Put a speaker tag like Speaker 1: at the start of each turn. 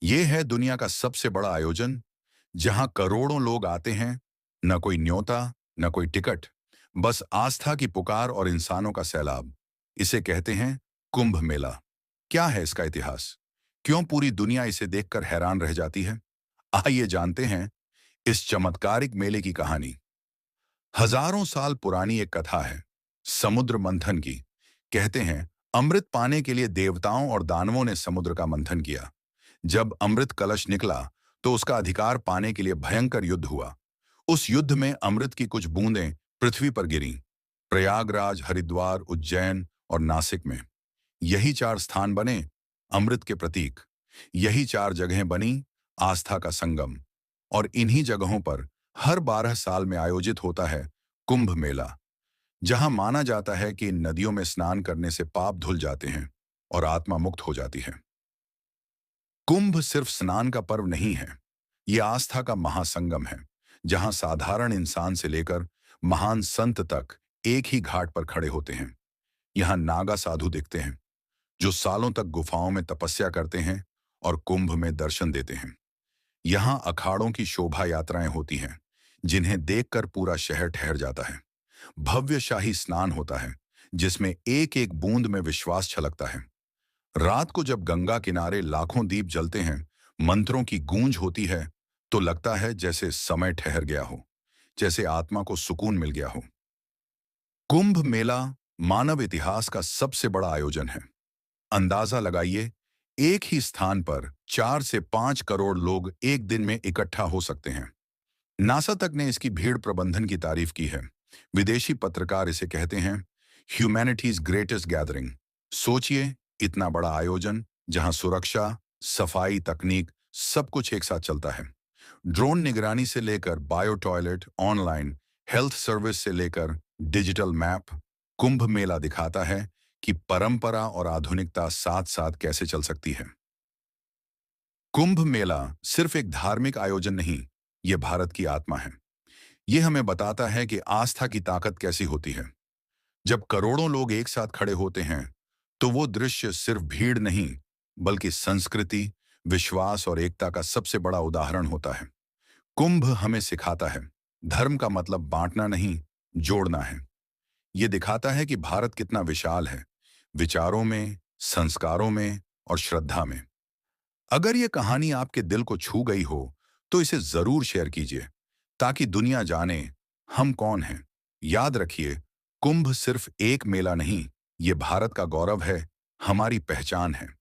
Speaker 1: ये है दुनिया का सबसे बड़ा आयोजन जहां करोड़ों लोग आते हैं। न कोई न्योता, न कोई टिकट, बस आस्था की पुकार और इंसानों का सैलाब। इसे कहते हैं कुंभ मेला। क्या है इसका इतिहास? क्यों पूरी दुनिया इसे देखकर हैरान रह जाती है? आइए जानते हैं इस चमत्कारिक मेले की कहानी। हजारों साल पुरानी एक कथा है, समुद्र मंथन की। कहते हैं अमृत पाने के लिए देवताओं और दानवों ने समुद्र का मंथन किया। जब अमृत कलश निकला तो उसका अधिकार पाने के लिए भयंकर युद्ध हुआ। उस युद्ध में अमृत की कुछ बूंदें पृथ्वी पर गिरीं, प्रयागराज, हरिद्वार, उज्जैन और नासिक में। यही चार स्थान बने अमृत के प्रतीक। यही चार जगहें बनी आस्था का संगम। और इन्हीं जगहों पर हर 12 साल में आयोजित होता है कुंभ मेला, जहां माना जाता है कि इन नदियों में स्नान करने से पाप धुल जाते हैं और आत्मा मुक्त हो जाती है। कुंभ सिर्फ स्नान का पर्व नहीं है, यह आस्था का महासंगम है, जहां साधारण इंसान से लेकर महान संत तक एक ही घाट पर खड़े होते हैं। यहाँ नागा साधु दिखते हैं, जो सालों तक गुफाओं में तपस्या करते हैं और कुंभ में दर्शन देते हैं। यहाँ अखाड़ों की शोभा यात्राएं होती हैं, जिन्हें देखकर पूरा शहर ठहर जाता है। भव्य शाही स्नान होता है, जिसमें एक एक बूंद में विश्वास छलकता है। रात को जब गंगा किनारे लाखों दीप जलते हैं, मंत्रों की गूंज होती है, तो लगता है जैसे समय ठहर गया हो, जैसे आत्मा को सुकून मिल गया हो। कुंभ मेला मानव इतिहास का सबसे बड़ा आयोजन है। अंदाजा लगाइए, एक ही स्थान पर 4 से 5 करोड़ लोग एक दिन में इकट्ठा हो सकते हैं। नासा तक ने इसकी भीड़ प्रबंधन की तारीफ की है। विदेशी पत्रकार इसे कहते हैं ह्यूमैनिटीज ग्रेटेस्ट गैदरिंग। सोचिए, इतना बड़ा आयोजन जहां सुरक्षा, सफाई, तकनीक सब कुछ एक साथ चलता है। ड्रोन निगरानी से लेकर bio toilet, online health service से लेकर डिजिटल मैप। कुंभ मेला दिखाता है कि परंपरा और आधुनिकता साथ साथ कैसे चल सकती है। कुंभ मेला सिर्फ एक धार्मिक आयोजन नहीं, ये भारत की आत्मा है। ये हमें बताता है कि आस्था की ताकत कैसी होती है। जब करोड़ों लोग एक साथ खड़े होते हैं, तो वो दृश्य सिर्फ भीड़ नहीं, बल्कि संस्कृति, विश्वास और एकता का सबसे बड़ा उदाहरण होता है। कुंभ हमें सिखाता है, धर्म का मतलब बांटना नहीं, जोड़ना है। ये दिखाता है कि भारत कितना विशाल है, विचारों में, संस्कारों में और श्रद्धा में। अगर ये कहानी आपके दिल को छू गई हो, तो इसे जरूर शेयर कीजिए, ताकि दुनिया जाने हम कौन हैं। याद रखिए, कुंभ सिर्फ एक मेला नहीं, ये भारत का गौरव है, हमारी पहचान है।